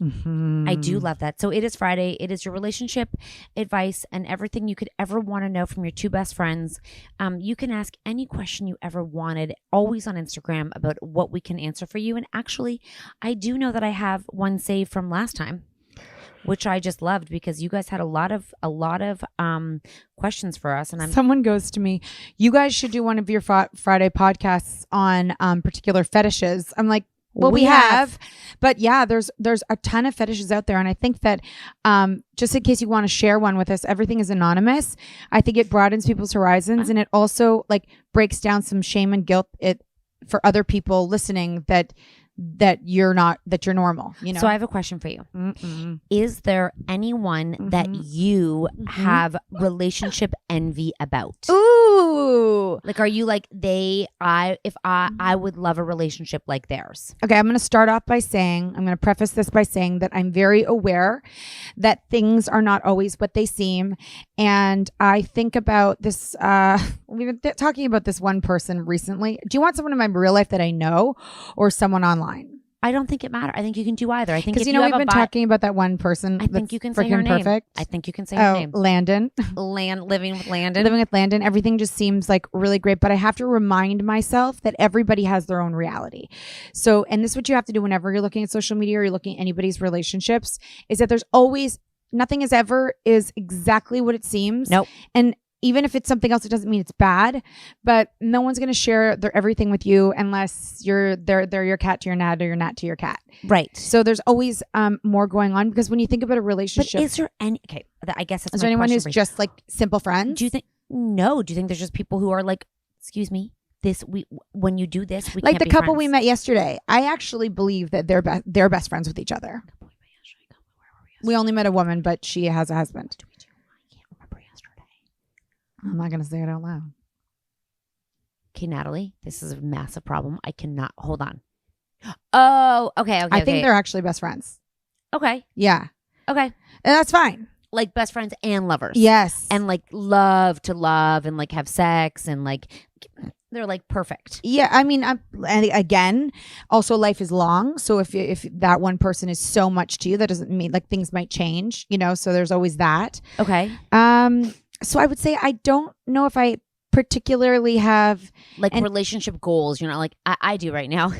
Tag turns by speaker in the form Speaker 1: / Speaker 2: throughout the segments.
Speaker 1: I do love that. So it is Friday. It is your relationship advice and everything you could ever want to know from your two best friends. You can ask any question you ever wanted, always on Instagram, about what we can answer for you. And actually, I do know that I have one saved from last time, which I just loved because you guys had a lot of questions for us. And
Speaker 2: someone goes to me, you guys should do one of your Friday podcasts on particular fetishes. I'm like, well, we have. But yeah, there's a ton of fetishes out there. And I think that just in case you want to share one with us, everything is anonymous. I think it broadens people's horizons and it also like breaks down some shame and guilt for other people listening that you're normal, you know?
Speaker 1: So I have a question for you. Is there anyone that you have relationship envy about?
Speaker 2: Ooh.
Speaker 1: Like, are you like I would love a relationship like theirs?
Speaker 2: Okay, I'm going to start off by saying, I'm going to preface this by saying that I'm very aware that things are not always what they seem. And I think about this, we've been talking about this one person recently. Do you want someone in my real life that I know or someone online?
Speaker 1: I don't think it matters. I think you can do either. I think
Speaker 2: because we've been talking about that one person.
Speaker 1: I think you can say her name.
Speaker 2: Perfect.
Speaker 1: I think you can say her name.
Speaker 2: Landon.
Speaker 1: Living with Landon.
Speaker 2: Living with Landon. Everything just seems like really great, but I have to remind myself that everybody has their own reality. So, and this is what you have to do whenever you're looking at social media or you're looking at anybody's relationships, is that there's always nothing is exactly what it seems.
Speaker 1: Nope.
Speaker 2: And even if it's something else, it doesn't mean it's bad, but no one's going to share their everything with you unless they're your cat to your nat or your nat to your cat.
Speaker 1: Right.
Speaker 2: So there's always more going on because when you think about a relationship.
Speaker 1: But is there any, okay, I guess that's
Speaker 2: is there anyone who's just like simple friends?
Speaker 1: Do you think there's just people who are like, excuse me, when you do this, we
Speaker 2: like
Speaker 1: can't
Speaker 2: the
Speaker 1: be
Speaker 2: couple
Speaker 1: friends.
Speaker 2: we met yesterday. I actually believe that they're best friends with each other. We only met a woman, but she has a husband. I'm not going to say it out loud.
Speaker 1: Okay, Natalie, this is a massive problem. I cannot. Hold on. Oh, okay.
Speaker 2: I think they're actually best friends.
Speaker 1: Okay.
Speaker 2: Yeah.
Speaker 1: Okay.
Speaker 2: And that's fine.
Speaker 1: Like best friends and lovers.
Speaker 2: Yes.
Speaker 1: And like love to love and like have sex and like they're like perfect.
Speaker 2: Yeah. I mean, and again, also life is long. So if that one person is so much to you, that doesn't mean like things might change, you know, so there's always that.
Speaker 1: Okay.
Speaker 2: So I would say I don't know if I particularly have
Speaker 1: like relationship goals. You're not like I do right now.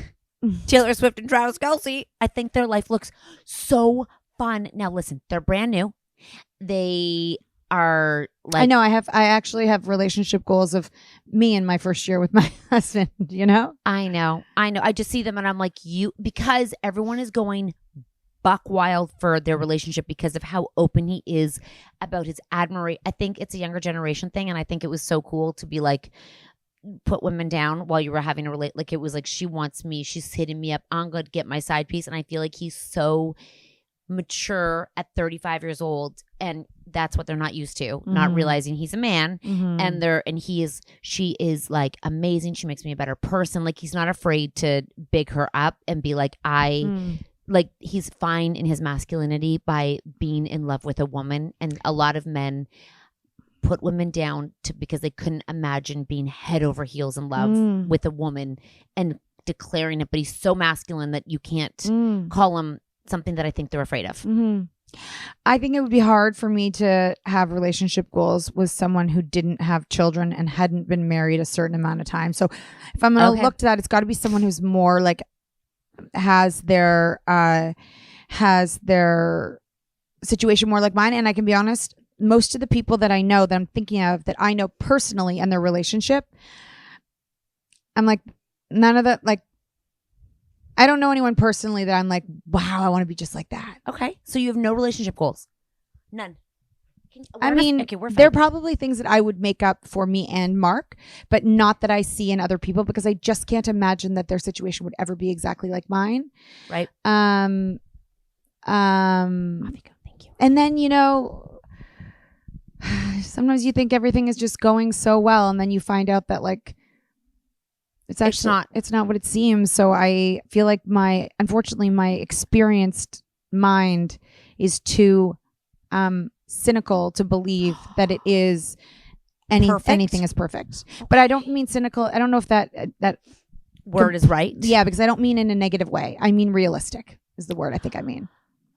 Speaker 1: Taylor Swift and Travis Kelce. I think their life looks so fun. Now listen, they're brand new. They are like
Speaker 2: I know I actually have relationship goals of me in my first year with my husband, you know?
Speaker 1: I know. I just see them and I'm like because everyone is going buck wild for their relationship because of how open he is about his admiration. I think it's a younger generation thing, and I think it was so cool to be like, put women down while you were having a like it was like, she wants me, she's hitting me up, I'm going to get my side piece. And I feel like he's so mature at 35 years old, and that's what they're not used to, not realizing he's a man. And she is like amazing. She makes me a better person. Like he's not afraid to big her up and be like, like he's fine in his masculinity by being in love with a woman. And a lot of men put women down because they couldn't imagine being head over heels in love with a woman and declaring it. But he's so masculine that you can't call him something that I think they're afraid of.
Speaker 2: I think it would be hard for me to have relationship goals with someone who didn't have children and hadn't been married a certain amount of time. So if I'm going to look to that, it's got to be someone who's more like has their situation more like mine. And I can be honest, most of the people that I know that I'm thinking of that I know personally and their relationship, I'm like, none of that, like, I don't know anyone personally that I'm like, wow, I want to be just like that.
Speaker 1: Okay. So you have no relationship goals? None.
Speaker 2: There are probably things that I would make up for me and Mark, but not that I see in other people because I just can't imagine that their situation would ever be exactly like mine.
Speaker 1: Right.
Speaker 2: Thank you. And then, you know, sometimes you think everything is just going so well, and then you find out that like it's not what it seems. So I feel like unfortunately my experienced mind is too cynical to believe that it is anything is perfect. But I don't mean cynical. I don't know if that
Speaker 1: word is right.
Speaker 2: Yeah, because I don't mean in a negative way. I mean realistic is the word I think I mean.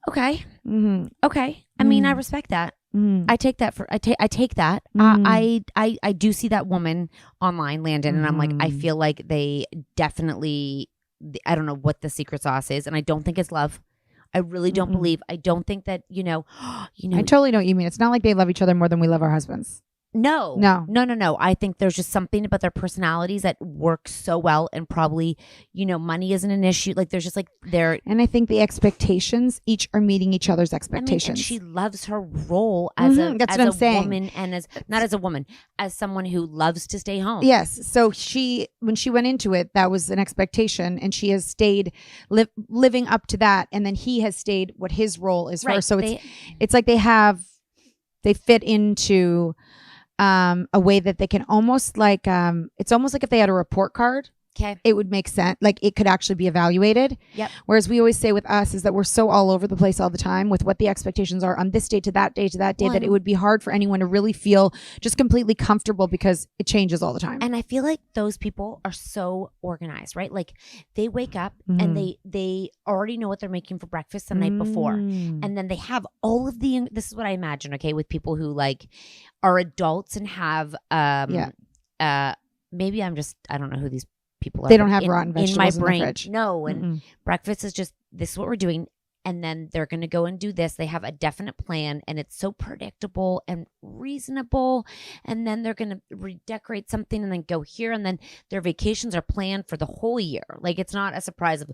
Speaker 1: Okay.
Speaker 2: Mm-hmm.
Speaker 1: Okay. I mean, I
Speaker 2: Mm.
Speaker 1: respect that.
Speaker 2: Mm.
Speaker 1: I take that I take that. I do see that woman online, Landon, and I'm like, I
Speaker 2: Mhm.
Speaker 1: feel like they definitely, I don't know what the secret sauce is, and I don't think it's love. I really don't believe. I don't think that
Speaker 2: I totally know what you mean. It's not like they love each other more than we love our husbands.
Speaker 1: No.
Speaker 2: No.
Speaker 1: I think there's just something about their personalities that work so well, and probably, money isn't an issue. Like there's just like they're.
Speaker 2: And I think the expectations each are meeting each other's
Speaker 1: I mean,
Speaker 2: expectations.
Speaker 1: and she loves her role as
Speaker 2: That's what I'm saying.
Speaker 1: woman, and as not as a woman, as someone who loves to stay home.
Speaker 2: Yes. So when she went into it, that was an expectation, and she has stayed living up to that. And then he has stayed what his role is for her.
Speaker 1: Right.
Speaker 2: So it's like they fit into a way that they can almost like it's almost like if they had a report card.
Speaker 1: Okay.
Speaker 2: It would make sense. Like it could actually be evaluated.
Speaker 1: Yep.
Speaker 2: Whereas we always say with us is that we're so all over the place all the time with what the expectations are on this day to that day that it would be hard for anyone to really feel just completely comfortable because it changes all the time.
Speaker 1: And I feel like those people are so organized, right? Like they wake up and they already know what they're making for breakfast the night before. And then they have all of this is what I imagine, okay, with people who like are adults and have maybe I don't know who these people are.
Speaker 2: They don't have rotten vegetables
Speaker 1: in my brain.
Speaker 2: The fridge.
Speaker 1: No, and breakfast is just this is what we're doing. And then they're going to go and do this. They have a definite plan, and it's so predictable and reasonable. And then they're going to redecorate something and then go here. And then their vacations are planned for the whole year. Like it's not a surprise of.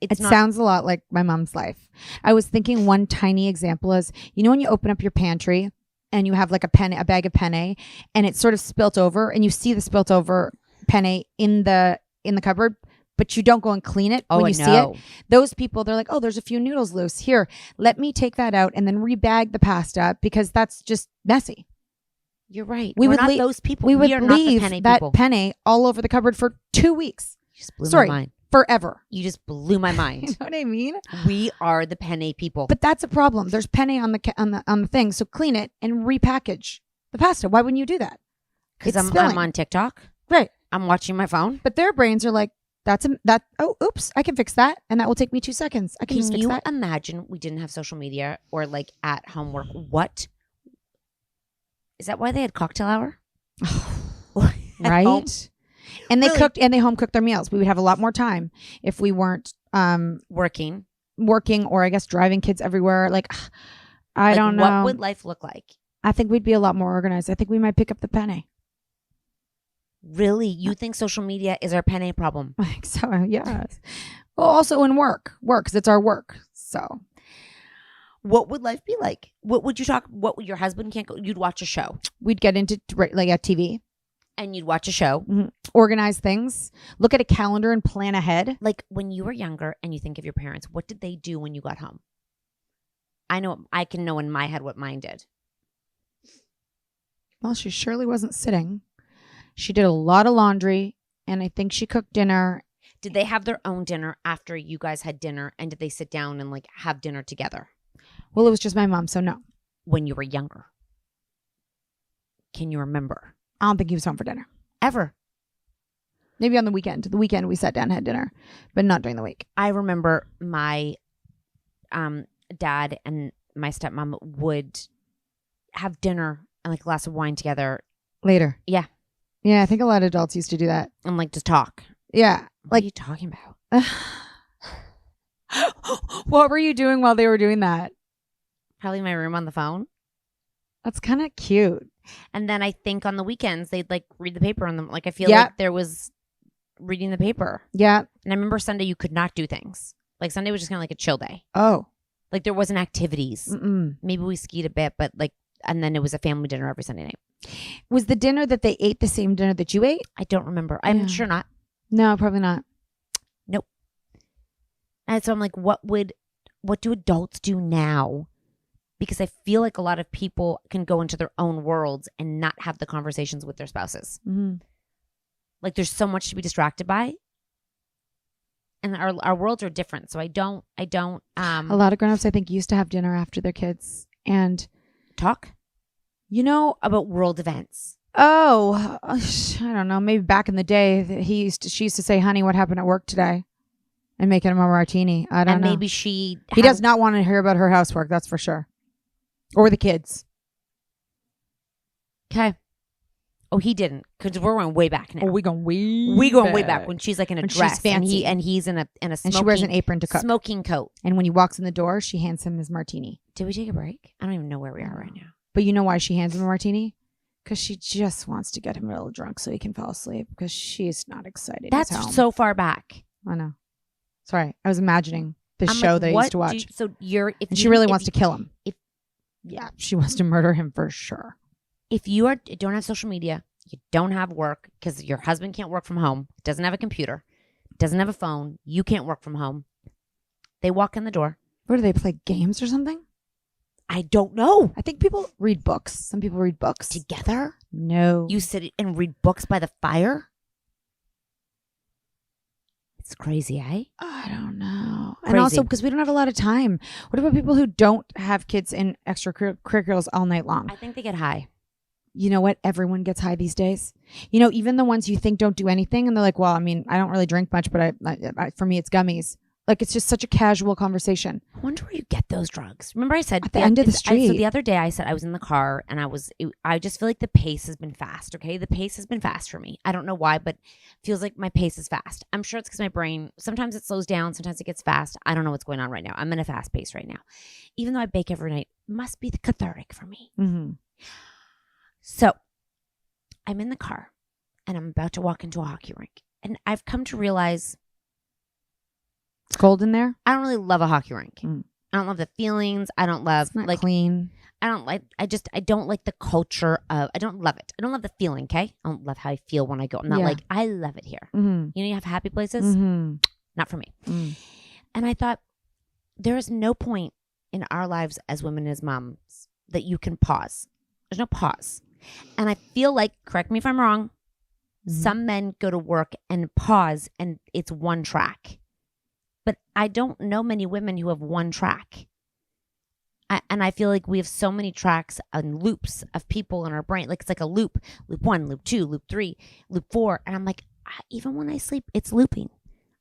Speaker 2: It sounds a lot like my mom's life. I was thinking one tiny example is, when you open up your pantry and you have like a bag of penne, and it's sort of spilt over, and you see the spilt over penne in the cupboard, but you don't go and clean it when you see it. Those people, they're like, oh, there's a few noodles loose here. Let me take that out and then rebag the pasta because that's just messy.
Speaker 1: You're right.
Speaker 2: We're
Speaker 1: not those people.
Speaker 2: We would
Speaker 1: are
Speaker 2: leave
Speaker 1: not the
Speaker 2: that
Speaker 1: people.
Speaker 2: penne all over the cupboard for 2 weeks.
Speaker 1: You just blew my mind.
Speaker 2: Forever.
Speaker 1: You just blew my mind.
Speaker 2: You know what I mean?
Speaker 1: We are the penne people.
Speaker 2: But that's a problem. There's penne on the thing, so clean it and repackage the pasta. Why wouldn't you do that?
Speaker 1: Because I'm on TikTok.
Speaker 2: Right.
Speaker 1: I'm watching my phone.
Speaker 2: But their brains are like, oh, oops, I can fix that. And that will take me 2 seconds. I can just fix that.
Speaker 1: Can you imagine we didn't have social media or like at home work? What? Is that why they had cocktail hour?
Speaker 2: Right.
Speaker 1: Home?
Speaker 2: And they cooked and they home cooked their meals. We would have a lot more time if we weren't
Speaker 1: working
Speaker 2: or I guess driving kids everywhere. Like, I don't know.
Speaker 1: What would life look like?
Speaker 2: I think we'd be a lot more organized. I think we might pick up the penne.
Speaker 1: Really? You think social media is our penne problem?
Speaker 2: I think so, yes. Well, also in work, because it's our work. So,
Speaker 1: what would life be like? What would you talk? What would your husband can't go? You'd watch a show.
Speaker 2: We'd get into like a TV,
Speaker 1: and you'd watch a show,
Speaker 2: organize things, look at a calendar, and plan ahead.
Speaker 1: Like when you were younger, and you think of your parents, what did they do when you got home? I can know in my head what mine did.
Speaker 2: Well, she surely wasn't sitting. She did a lot of laundry, and I think she cooked dinner.
Speaker 1: Did they have their own dinner after you guys had dinner, and did they sit down and like have dinner together?
Speaker 2: Well, it was just my mom, so no.
Speaker 1: When you were younger, can you remember?
Speaker 2: I don't think he was home for dinner.
Speaker 1: Ever.
Speaker 2: Maybe on the weekend. The weekend we sat down and had dinner, but not during the week.
Speaker 1: I remember my dad and my stepmom would have dinner and like a glass of wine together.
Speaker 2: Later.
Speaker 1: Yeah.
Speaker 2: Yeah, I think a lot of adults used to do that.
Speaker 1: And like just talk.
Speaker 2: Yeah.
Speaker 1: What are you talking about?
Speaker 2: What were you doing while they were doing that?
Speaker 1: Probably my room on the phone.
Speaker 2: That's kind of cute.
Speaker 1: And then I think on the weekends they'd like read the paper on them. Like I feel like there was reading the paper.
Speaker 2: Yeah.
Speaker 1: And I remember Sunday you could not do things. Like Sunday was just kind of like a chill day.
Speaker 2: Oh.
Speaker 1: Like there wasn't activities. Maybe we skied a bit, but like, and then it was a family dinner every Sunday night.
Speaker 2: Was the dinner that they ate the same dinner that you ate?
Speaker 1: I don't remember. I'm sure not.
Speaker 2: No, probably not.
Speaker 1: Nope. And so I'm like, what do adults do now? Because I feel like a lot of people can go into their own worlds and not have the conversations with their spouses. Like there's so much to be distracted by. And our worlds are different. So I don't
Speaker 2: a lot of grown-ups I think used to have dinner after their kids and
Speaker 1: talk, about world events.
Speaker 2: Oh, I don't know. Maybe back in the day she used to say, honey, what happened at work today? and making him a martini. I don't
Speaker 1: And
Speaker 2: know.
Speaker 1: maybe
Speaker 2: He does not want to hear about her housework. That's for sure. Or the kids.
Speaker 1: Okay. Oh, he didn't, because we're going way back now.
Speaker 2: Oh, we going
Speaker 1: way back when she's like in a
Speaker 2: When she's
Speaker 1: dress
Speaker 2: fancy.
Speaker 1: and he's in a
Speaker 2: And she wears an apron to cook.
Speaker 1: smoking coat.
Speaker 2: And when he walks in the door, she hands him his martini.
Speaker 1: Did we take a break? I don't even know where we are right now.
Speaker 2: But you know why she hands him a martini? Because she just wants to get him a little drunk so he can fall asleep. Because she's not excited.
Speaker 1: That's
Speaker 2: he's home.
Speaker 1: so far back.
Speaker 2: I know. Sorry, I was imagining this
Speaker 1: I'm
Speaker 2: show
Speaker 1: like,
Speaker 2: that I
Speaker 1: what
Speaker 2: used to watch.
Speaker 1: do you- so you're if
Speaker 2: And
Speaker 1: you-
Speaker 2: she really
Speaker 1: if
Speaker 2: wants
Speaker 1: you-
Speaker 2: to kill him.
Speaker 1: if-
Speaker 2: Yeah, she wants to murder him for sure.
Speaker 1: If you don't have social media, you don't have work because your husband can't work from home, doesn't have a computer, doesn't have a phone, you can't work from home. They walk in the door.
Speaker 2: What do they play, games or something?
Speaker 1: I don't know.
Speaker 2: I think people read books. Some people read books.
Speaker 1: Together?
Speaker 2: No.
Speaker 1: You sit and read books by the fire? It's crazy, eh?
Speaker 2: I don't know. And
Speaker 1: Crazy.
Speaker 2: also because we don't have a lot of time. What about people who don't have kids in extracurriculars all night long?
Speaker 1: I think they get high.
Speaker 2: You know what? Everyone gets high these days. You know, even the ones you think don't do anything, and they're like, "Well, I mean, I don't really drink much, but I for me, it's gummies." Like it's just such a casual conversation.
Speaker 1: I wonder where you get those drugs. Remember I said
Speaker 2: At the end of the
Speaker 1: so
Speaker 2: street.
Speaker 1: the other day I said I was in the car and I just feel like the pace has been fast. Okay, the pace has been fast for me. I don't know why, but feels like my pace is fast. I'm sure it's because my brain sometimes it slows down, sometimes it gets fast. I don't know what's going on right now. I'm in a fast pace right now, even though I bake every night. It must be cathartic for me.
Speaker 2: Mm-hmm.
Speaker 1: So I'm in the car and I'm about to walk into a hockey rink, and I've come to realize
Speaker 2: It's cold in there.
Speaker 1: I don't really love a hockey rink.
Speaker 2: Mm.
Speaker 1: I don't love the feelings. I don't love
Speaker 2: It's not
Speaker 1: like
Speaker 2: clean.
Speaker 1: I don't like the culture of, I don't love it. I don't love the feeling, okay? I don't love how I feel when I go. I'm not
Speaker 2: Yeah.
Speaker 1: like, I love it here.
Speaker 2: Mm-hmm.
Speaker 1: You know, you have happy places?
Speaker 2: Mm-hmm.
Speaker 1: Not for me.
Speaker 2: Mm.
Speaker 1: And I thought, there is no point in our lives as women, as moms, that you can pause. There's no pause. And I feel like, correct me if I'm wrong, some men go to work and pause and it's one track. But I don't know many women who have one track. And I feel like we have so many tracks and loops of people in our brain. Like it's like a loop. Loop 1, loop 2, loop 3, loop 4. And I'm like, even when I sleep, it's looping.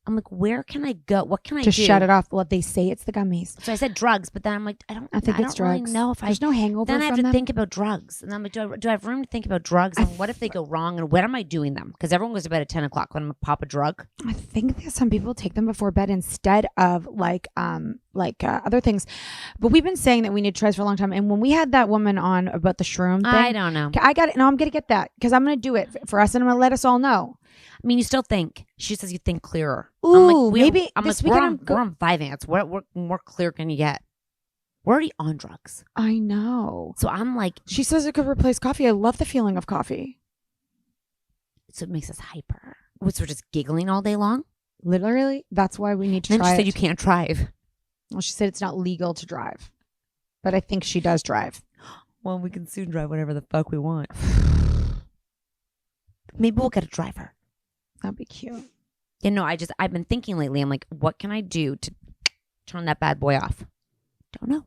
Speaker 1: I'm like, where can I go? What can I do?
Speaker 2: Just shut it off. Well, they say it's the gummies.
Speaker 1: So I said drugs, but then I'm like, I
Speaker 2: think it's
Speaker 1: don't really
Speaker 2: drugs.
Speaker 1: know if
Speaker 2: There's no hangover
Speaker 1: Then I have
Speaker 2: from
Speaker 1: to
Speaker 2: them.
Speaker 1: think about drugs. And I'm like, do I have room to think about drugs? And what if they go wrong? And when am I doing them? Because everyone goes to bed at 10 o'clock. When I'm going to pop a drug.
Speaker 2: I think that some people take them before bed instead of other things. But we've been saying that we need to try this for a long time. And when we had that woman on about the shroom thing,
Speaker 1: I don't know.
Speaker 2: I got it. No, I'm going to get that because I'm going to do it for us, and I'm going to let us all know.
Speaker 1: I mean, you still think. She says you think clearer.
Speaker 2: Ooh,
Speaker 1: I'm
Speaker 2: maybe
Speaker 1: I'm
Speaker 2: this
Speaker 1: like,
Speaker 2: weekend
Speaker 1: we're on Vyvanse. What more clear can you get? We're already on drugs.
Speaker 2: I know.
Speaker 1: So I'm like,
Speaker 2: She says it could replace coffee. I love the feeling of coffee.
Speaker 1: so it makes us hyper. So we're just giggling all day long?
Speaker 2: Literally, that's why we need to
Speaker 1: Then
Speaker 2: try
Speaker 1: she said
Speaker 2: it.
Speaker 1: you can't drive.
Speaker 2: Well, she said it's not legal to drive, but I think she does drive.
Speaker 1: Well, we can soon drive whatever the fuck we want. Maybe we'll get a driver.
Speaker 2: That'd be cute.
Speaker 1: You know, I've been thinking lately, I'm like, what can I do to turn that bad boy off? Don't know.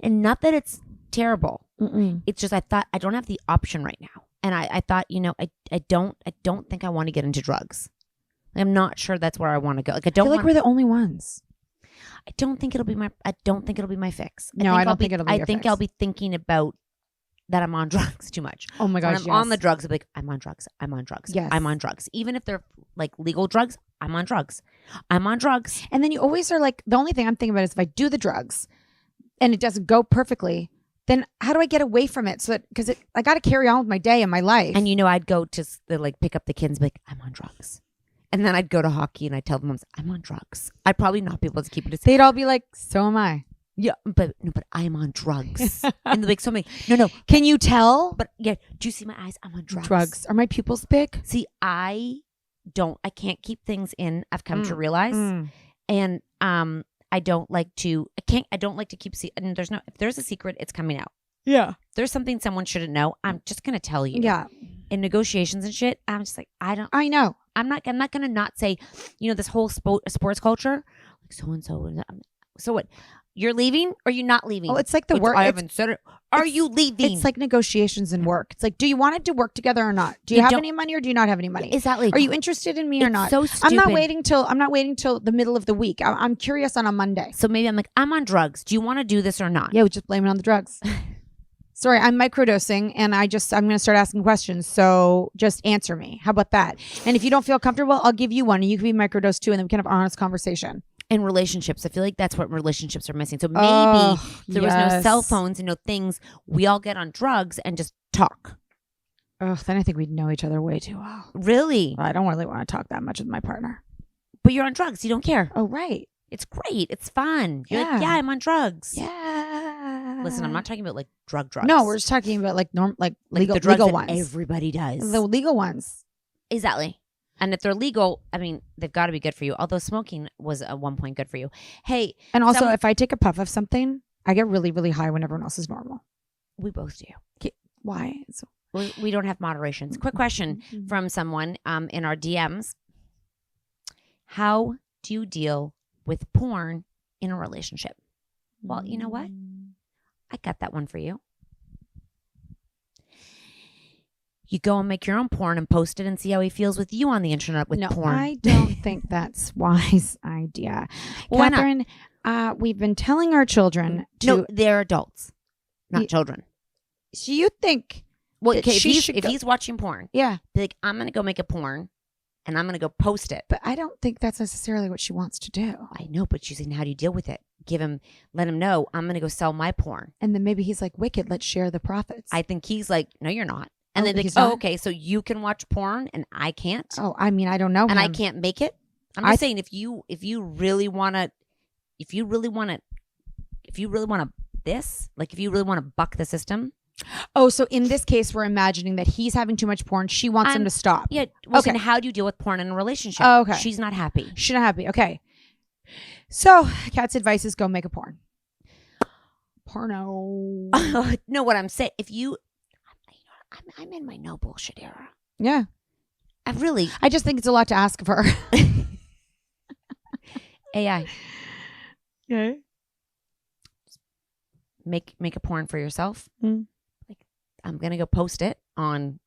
Speaker 1: And not that it's terrible.
Speaker 2: Mm-mm.
Speaker 1: It's just I thought I don't have the option right now. And I thought, you know, I don't think I want to get into drugs. Like, I'm not sure that's where I want to go. Like I
Speaker 2: I feel like
Speaker 1: want,
Speaker 2: we're the only ones.
Speaker 1: I don't think it'll be my fix.
Speaker 2: No, I don't think it'll be
Speaker 1: I
Speaker 2: your
Speaker 1: think
Speaker 2: fix.
Speaker 1: I'll be thinking about that I'm on drugs too much.
Speaker 2: Oh my
Speaker 1: When
Speaker 2: gosh,
Speaker 1: I'm
Speaker 2: yes.
Speaker 1: on the drugs, I'll be like, I'm on drugs. I'm on drugs.
Speaker 2: Yes.
Speaker 1: I'm on drugs. Even if they're like legal drugs, I'm on drugs. I'm on drugs.
Speaker 2: And then you always are like, the only thing I'm thinking about is if I do the drugs and it doesn't go perfectly, then how do I get away from it? So that, because I got to carry on with my day and my life.
Speaker 1: And you know, I'd go to like pick up the kids and be like, I'm on drugs. And then I'd go to hockey and I'd tell the moms, I'm on drugs. I'd probably not be able to keep it.
Speaker 2: They'd all be like, so am I.
Speaker 1: Yeah, but I'm on drugs. And they're like, so many. No.
Speaker 2: Can you tell?
Speaker 1: But yeah, do you see my eyes? I'm on drugs.
Speaker 2: Drugs. Are my pupils big?
Speaker 1: See, I can't keep things in. I've come to realize. And I don't like to keep and if there's a secret, it's coming out.
Speaker 2: Yeah.
Speaker 1: If there's something someone shouldn't know, I'm just going to tell you.
Speaker 2: Yeah.
Speaker 1: In negotiations and shit, I'm just like,
Speaker 2: I know.
Speaker 1: I'm not going to not say, you know, this whole sports culture, like so and so. So what? You're leaving or you're not leaving?
Speaker 2: Well, it's like the
Speaker 1: Which
Speaker 2: work.
Speaker 1: I haven't said it. Are you leaving?
Speaker 2: It's like negotiations in work. It's like, do you want to work together or not? Do you have any money or do you not have any money?
Speaker 1: Exactly.
Speaker 2: Are you interested in me or not?
Speaker 1: So stupid.
Speaker 2: I'm not waiting till the middle of the week. I'm curious on a Monday.
Speaker 1: So maybe I'm like, I'm on drugs. Do you want to do this or not?
Speaker 2: Yeah, we just blame it on the drugs. Sorry, I'm microdosing and I'm going to start asking questions. So just answer me. How about that? And if you don't feel comfortable, I'll give you one and you can be microdosed too and then we can have an honest conversation.
Speaker 1: In relationships, I feel like that's what relationships are missing. So maybe if there was no cell phones and no things, we all get on drugs and just talk.
Speaker 2: Oh, then I think we'd know each other way too well.
Speaker 1: Really?
Speaker 2: I don't really want to talk that much with my partner.
Speaker 1: But you're on drugs. You don't care.
Speaker 2: Oh, right.
Speaker 1: It's great. It's fun. You're
Speaker 2: Yeah.
Speaker 1: like, yeah, I'm on drugs.
Speaker 2: Yeah.
Speaker 1: Listen, I'm not talking about like drugs.
Speaker 2: No, we're just talking about like legal,
Speaker 1: the drugs
Speaker 2: legal
Speaker 1: that
Speaker 2: ones.
Speaker 1: everybody does.
Speaker 2: The legal ones.
Speaker 1: Exactly. And if they're legal, I mean, they've got to be good for you. Although smoking was at one point good for you. Hey.
Speaker 2: And also, if I take a puff of something, I get really, really high when everyone else is normal.
Speaker 1: We both do.
Speaker 2: Why?
Speaker 1: We don't have moderations. Quick question from someone in our DMs. How do you deal with porn in a relationship? Well, you know what? I got that one for you. You go and make your own porn and post it and see how he feels with you on the internet with porn.
Speaker 2: I don't think that's wise idea.
Speaker 1: Why
Speaker 2: Catherine, we've been telling our children to...
Speaker 1: No, they're adults, not children.
Speaker 2: So you think...
Speaker 1: Well, okay, if he's watching porn,
Speaker 2: yeah,
Speaker 1: be like, I'm going to go make a porn and I'm going to go post it.
Speaker 2: But I don't think that's necessarily what she wants to do.
Speaker 1: I know, but she's saying, how do you deal with it? Let him know, I'm going to go sell my porn.
Speaker 2: And then maybe he's like, wicked, let's share the profits.
Speaker 1: I think he's like, no, you're not. And then like, okay, so you can watch porn and I can't?
Speaker 2: Oh, I mean, I don't know.
Speaker 1: And I can't make it? I'm just saying, if you really want to buck the system.
Speaker 2: Oh, so in this case, we're imagining that he's having too much porn. She wants him to stop.
Speaker 1: Yeah. Okay. How do you deal with porn in a relationship?
Speaker 2: Oh, okay.
Speaker 1: She's not happy.
Speaker 2: She's not happy. Okay. So, Kat's advice is go make a porn. Porno.
Speaker 1: No, what I'm saying, I'm in my no bullshit era.
Speaker 2: Yeah. I just think it's a lot to ask of her.
Speaker 1: AI.
Speaker 2: Yeah.
Speaker 1: Make a porn for yourself. Like, I'm gonna go post it on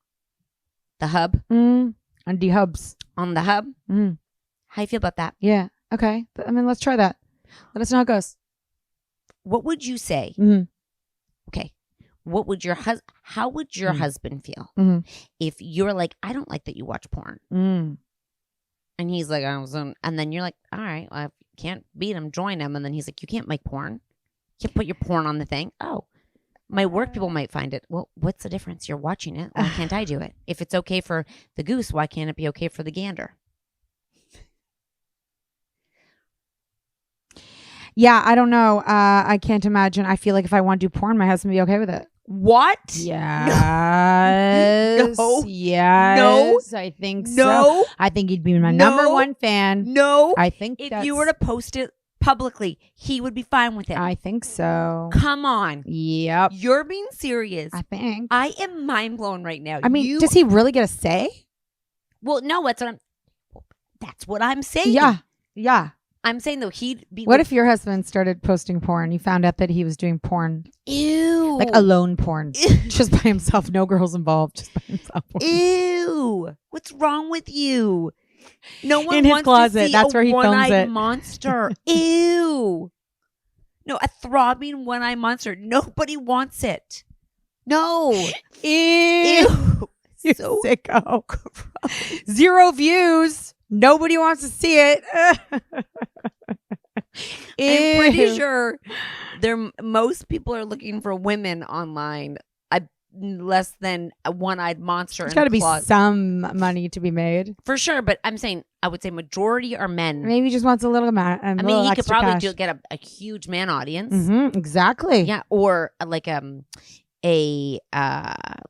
Speaker 1: the hub.
Speaker 2: On the hubs.
Speaker 1: On the hub. How you feel about that?
Speaker 2: Yeah. Okay. I mean, let's try that. Let us know how it goes.
Speaker 1: What would you say? Okay. What would how would your husband feel if you're like, I don't like that you watch porn, and he's like, and then you're like, all right, well, if you can't beat him, join him, and then he's like, you can't make porn, you can't put your porn on the thing. Oh, my work people might find it. Well, what's the difference? You're watching it. Why can't I do it? If it's okay for the goose, why can't it be okay for the gander?
Speaker 2: Yeah, I don't know. I can't imagine. I feel like if I want to do porn, my husband would be okay with it.
Speaker 1: What?
Speaker 2: Yes.
Speaker 1: No.
Speaker 2: Yes.
Speaker 1: No.
Speaker 2: I think so.
Speaker 1: No.
Speaker 2: I think he'd be my number one fan.
Speaker 1: No.
Speaker 2: I think
Speaker 1: if you were to post it publicly, he would be fine with it.
Speaker 2: I think so.
Speaker 1: Come on.
Speaker 2: Yep.
Speaker 1: You're being serious.
Speaker 2: I think.
Speaker 1: I am mind blown right now.
Speaker 2: I mean, does he really get a say?
Speaker 1: Well, no, that's what I'm saying.
Speaker 2: Yeah. Yeah.
Speaker 1: I'm saying though, he'd be.
Speaker 2: What if your husband started posting porn? You found out that he was doing porn.
Speaker 1: Ew.
Speaker 2: Like alone porn. Just by himself. No girls involved. Just by himself.
Speaker 1: Ew. What's wrong with you? No one
Speaker 2: in his
Speaker 1: wants
Speaker 2: closet.
Speaker 1: to see
Speaker 2: That's where he films
Speaker 1: one-eyed
Speaker 2: it.
Speaker 1: Monster. Ew. No, a throbbing one-eyed monster. Nobody wants it. No.
Speaker 2: Ew.
Speaker 1: Ew.
Speaker 2: You
Speaker 1: So
Speaker 2: sicko. 0 views. Nobody wants to see it.
Speaker 1: I'm pretty sure most people are looking for women online. Less than a one-eyed monster.
Speaker 2: There's got to be some money to be made.
Speaker 1: For sure, but I'm saying, I would say majority are men.
Speaker 2: Maybe he just wants a little
Speaker 1: he could probably get a huge man audience.
Speaker 2: Exactly.
Speaker 1: Yeah, or like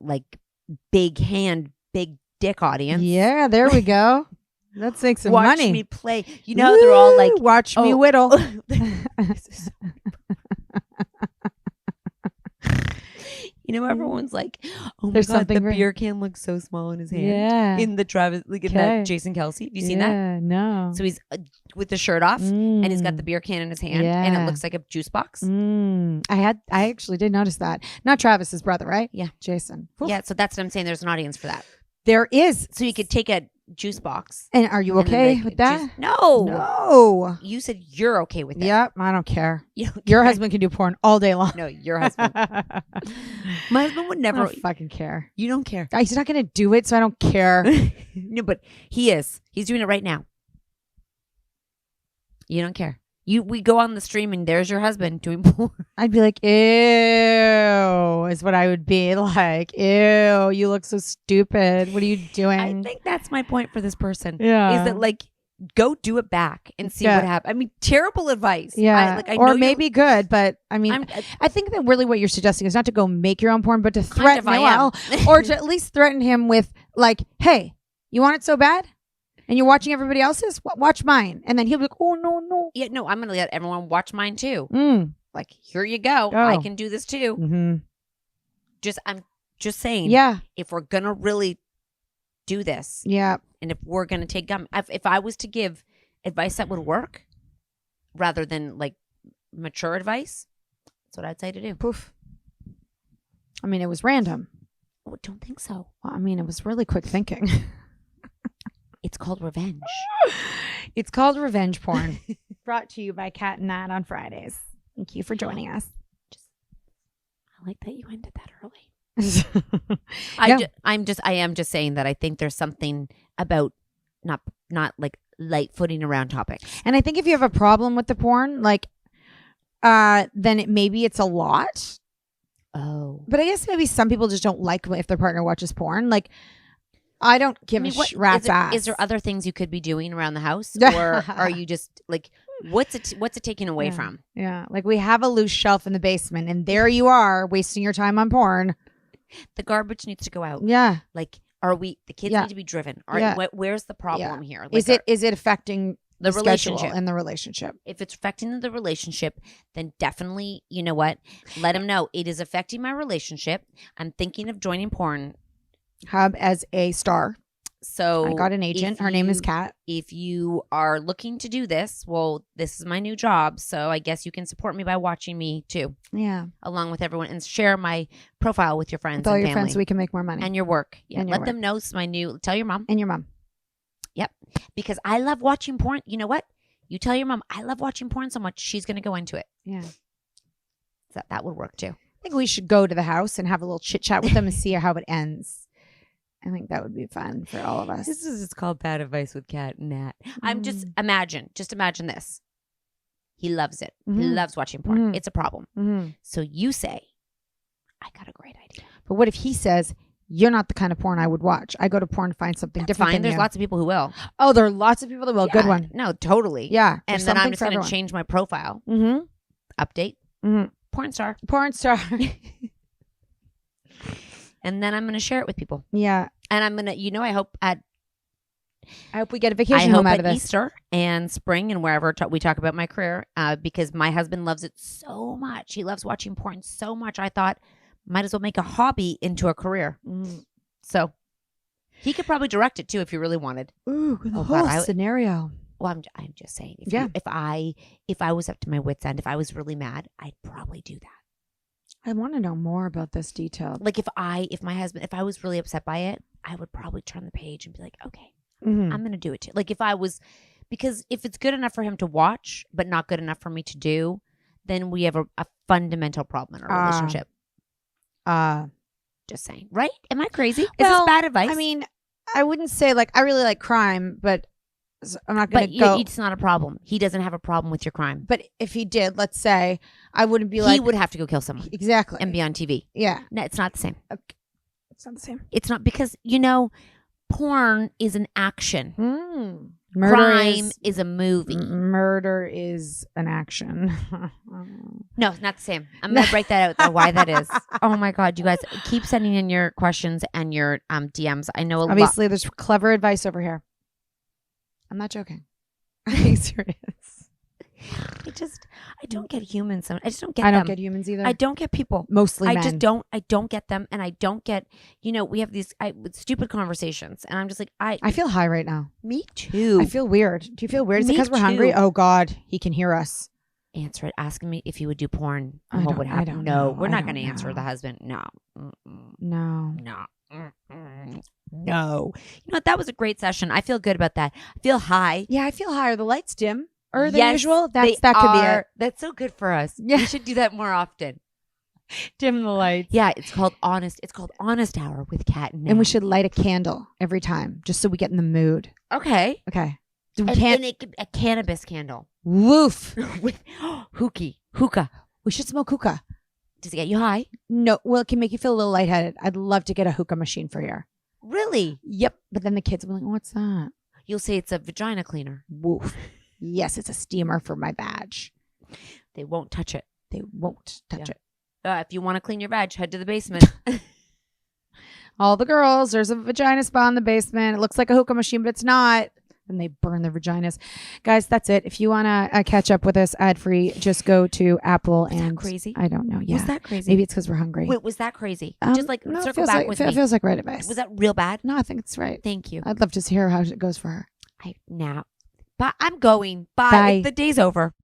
Speaker 1: like big hand, big dick audience.
Speaker 2: Yeah, there we go. Let's make some
Speaker 1: Watch
Speaker 2: money.
Speaker 1: Watch me play. You know, they're all like,
Speaker 2: watch me whittle.
Speaker 1: everyone's like, oh my
Speaker 2: There's
Speaker 1: God, the
Speaker 2: something
Speaker 1: beer can looks so small in his hand.
Speaker 2: Yeah.
Speaker 1: In the Travis, like in that Jason Kelsey. Have you seen that?
Speaker 2: Yeah, no.
Speaker 1: So he's with the shirt off and he's got the beer can in his hand and it looks like a juice box.
Speaker 2: I actually did notice that. Not Travis's brother, right?
Speaker 1: Yeah.
Speaker 2: Jason.
Speaker 1: Oof. Yeah, so that's what I'm saying. There's an audience for that.
Speaker 2: There is.
Speaker 1: So you could take a juice box.
Speaker 2: And are you okay with that?
Speaker 1: No.
Speaker 2: No.
Speaker 1: You said you're okay with it.
Speaker 2: Yep, I don't care.
Speaker 1: You don't
Speaker 2: Your
Speaker 1: care.
Speaker 2: husband can do porn all day long.
Speaker 1: No, your husband. My husband would never.
Speaker 2: I don't fucking care.
Speaker 1: You don't care.
Speaker 2: He's not going to do it, so I don't care.
Speaker 1: No, but he is. He's doing it right now. You don't care. We go on the stream and there's your husband doing porn.
Speaker 2: I'd be like, ew, is what I would be like. Ew, you look so stupid. What are you doing?
Speaker 1: I think that's my point for this person.
Speaker 2: Yeah.
Speaker 1: Is that like, go do it back and see what happens. I mean, terrible advice.
Speaker 2: Yeah.
Speaker 1: I
Speaker 2: or
Speaker 1: know
Speaker 2: maybe good, but I mean, I think that really what you're suggesting is not to go make your own porn, but to threaten or to at least threaten him with like, hey, you want it so bad? And you're watching everybody else's? Watch mine. And then he'll be like, oh, no.
Speaker 1: Yeah, no, I'm going to let everyone watch mine too. Like, here you go. I can do this too.
Speaker 2: Mm-hmm.
Speaker 1: I'm just saying.
Speaker 2: Yeah.
Speaker 1: If we're going to really do this.
Speaker 2: Yeah.
Speaker 1: And if we're going to take gum. If I was to give advice that would work rather than like mature advice, that's what I'd say to do.
Speaker 2: Poof. I mean, it was random.
Speaker 1: Oh, don't think so.
Speaker 2: Well, I mean, it was really quick thinking.
Speaker 1: It's called revenge.
Speaker 2: It's called revenge porn. Brought to you by Cat Nat on Fridays. Thank you for joining us.
Speaker 1: I like that you ended that early. I am just saying that I think there's something about not like light footing around topics.
Speaker 2: And I think if you have a problem with the porn, like, then maybe it's a lot.
Speaker 1: Oh.
Speaker 2: But I guess maybe some people just don't like if their partner watches porn. Like, I don't give a rat's ass.
Speaker 1: Is there other things you could be doing around the house? Or are you just like, what's it taking away from?
Speaker 2: Yeah. Like we have a loose shelf in the basement and there you are wasting your time on porn.
Speaker 1: The garbage needs to go out.
Speaker 2: Yeah.
Speaker 1: Like, the kids need to be driven. Where's the problem here? Like,
Speaker 2: is it affecting the
Speaker 1: relationship
Speaker 2: and the relationship?
Speaker 1: If it's affecting the relationship, then definitely, you know what? Let them know it is affecting my relationship. I'm thinking of joining porn
Speaker 2: hub as a star.
Speaker 1: So
Speaker 2: I got an agent. Her name is Kat.
Speaker 1: If you are looking to do this, well, this is my new job. So I guess you can support me by watching me too.
Speaker 2: Yeah.
Speaker 1: Along with everyone and share my profile with your friends
Speaker 2: with all
Speaker 1: and
Speaker 2: your
Speaker 1: family.
Speaker 2: friends so we can make more money.
Speaker 1: And your work. Yeah.
Speaker 2: And your
Speaker 1: Let them know it's my new, tell your mom.
Speaker 2: And your mom.
Speaker 1: Yep. Because I love watching porn. You know what? You tell your mom, I love watching porn so much. She's going to go into it.
Speaker 2: Yeah.
Speaker 1: So that would work too.
Speaker 2: I think we should go to the house and have a little chit chat with them and see how it ends. I think that would be fun for all of us.
Speaker 1: This is called Bad Advice with Cat Nat. I'm just imagine this. He loves it. Mm-hmm. He loves watching porn. Mm-hmm. It's a problem. Mm-hmm. So you say, I got a great idea.
Speaker 2: But what if he says, you're not the kind of porn I would watch. I go to porn to find something different.
Speaker 1: Fine. There's lots of people who will.
Speaker 2: Oh, there are lots of people that will. Yeah. Good one.
Speaker 1: No, totally.
Speaker 2: Yeah.
Speaker 1: And then I'm just going to change my profile. Mm-hmm. Update. Mm-hmm. Porn star. And then I'm going to share it with people.
Speaker 2: Yeah.
Speaker 1: And I'm going to, I hope
Speaker 2: we get a vacation home out of this.
Speaker 1: Easter and spring and wherever we talk about my career, because my husband loves it so much. He loves watching porn so much. I thought, might as well make a hobby into a career. Mm. So he could probably direct it too if you really wanted.
Speaker 2: Ooh, the whole scenario.
Speaker 1: Well, I'm just saying. If I was up to my wit's end, if I was really mad, I'd probably do that.
Speaker 2: I want to know more about this detail.
Speaker 1: Like if I was really upset by it, I would probably turn the page and be like, okay, I'm going to do it too. Like because if it's good enough for him to watch, but not good enough for me to do, then we have a fundamental problem in our relationship. Just saying. Right? Am I crazy? Is this bad advice?
Speaker 2: I mean, I wouldn't say I really like crime, but I'm not going to go.
Speaker 1: It's not a problem. He doesn't have a problem with your crime.
Speaker 2: But if he did, let's say, I wouldn't be like...
Speaker 1: He would have to go kill someone.
Speaker 2: Exactly.
Speaker 1: And be on TV.
Speaker 2: Yeah.
Speaker 1: No, it's not the same.
Speaker 2: Okay. It's not the same.
Speaker 1: It's not because, porn is an action. Crime is a movie.
Speaker 2: Murder is an action.
Speaker 1: No, it's not the same. I'm going to break that out, why that is. Oh, my God. You guys keep sending in your questions and your DMs. I know
Speaker 2: Obviously, there's clever advice over here. I'm not joking. I'm being serious.
Speaker 1: I don't get humans. I just don't get
Speaker 2: I
Speaker 1: them.
Speaker 2: don't get humans either.
Speaker 1: I don't get people.
Speaker 2: Mostly men.
Speaker 1: I don't get them. And I don't get, we have these stupid conversations. And I'm just like,
Speaker 2: I feel high right now.
Speaker 1: Me too.
Speaker 2: I feel weird. Do you feel weird? Is it
Speaker 1: Me
Speaker 2: because we're hungry?
Speaker 1: too.
Speaker 2: Oh God, he can hear us.
Speaker 1: Answer it. Asking me if he would do porn and
Speaker 2: I
Speaker 1: what would
Speaker 2: don't
Speaker 1: happen.
Speaker 2: know.
Speaker 1: No, we're
Speaker 2: I
Speaker 1: not
Speaker 2: don't
Speaker 1: going to answer
Speaker 2: know.
Speaker 1: the husband. No. Mm-mm.
Speaker 2: No.
Speaker 1: No. Mm-mm. No. You know what? That was a great session. I feel good about that. I feel high.
Speaker 2: Yeah, I feel high. Are the lights dim or the
Speaker 1: Yes,
Speaker 2: usual?
Speaker 1: they
Speaker 2: That could be it.
Speaker 1: are. That's so good for us.
Speaker 2: Yeah.
Speaker 1: We should do that more often.
Speaker 2: Dim the lights.
Speaker 1: Yeah, it's called Honest. It's called Honest Hour with Cat and Nat.
Speaker 2: And we should light a candle every time, just so we get in the mood.
Speaker 1: Okay.
Speaker 2: Okay.
Speaker 1: And a cannabis candle.
Speaker 2: Woof.
Speaker 1: With hookah.
Speaker 2: We should smoke hookah.
Speaker 1: Does it get you high?
Speaker 2: No, well, it can make you feel a little lightheaded. I'd love to get a hookah machine for here.
Speaker 1: Really?
Speaker 2: Yep. But then the kids will be like, what's that?
Speaker 1: You'll say it's a vagina cleaner.
Speaker 2: Woof. Yes, it's a steamer for my badge.
Speaker 1: They won't touch it.
Speaker 2: They won't touch it.
Speaker 1: If you want to clean your vag, head to the basement.
Speaker 2: All the girls, there's a vagina spa in the basement. It looks like a hookah machine, but it's not. And they burn their vaginas. Guys, that's it. If you want to catch up with us ad-free, just go to Apple.
Speaker 1: Was
Speaker 2: and
Speaker 1: that crazy?
Speaker 2: I don't know. Yeah.
Speaker 1: Was that crazy?
Speaker 2: Maybe it's because we're hungry.
Speaker 1: Wait, was that crazy? Just like
Speaker 2: no,
Speaker 1: circle back
Speaker 2: like,
Speaker 1: with
Speaker 2: it
Speaker 1: me.
Speaker 2: feels like right advice.
Speaker 1: Was that real bad?
Speaker 2: No, I think it's right.
Speaker 1: Thank you.
Speaker 2: I'd love to hear how it goes for her.
Speaker 1: Now. But I'm going. Bye.
Speaker 2: Bye.
Speaker 1: The day's over.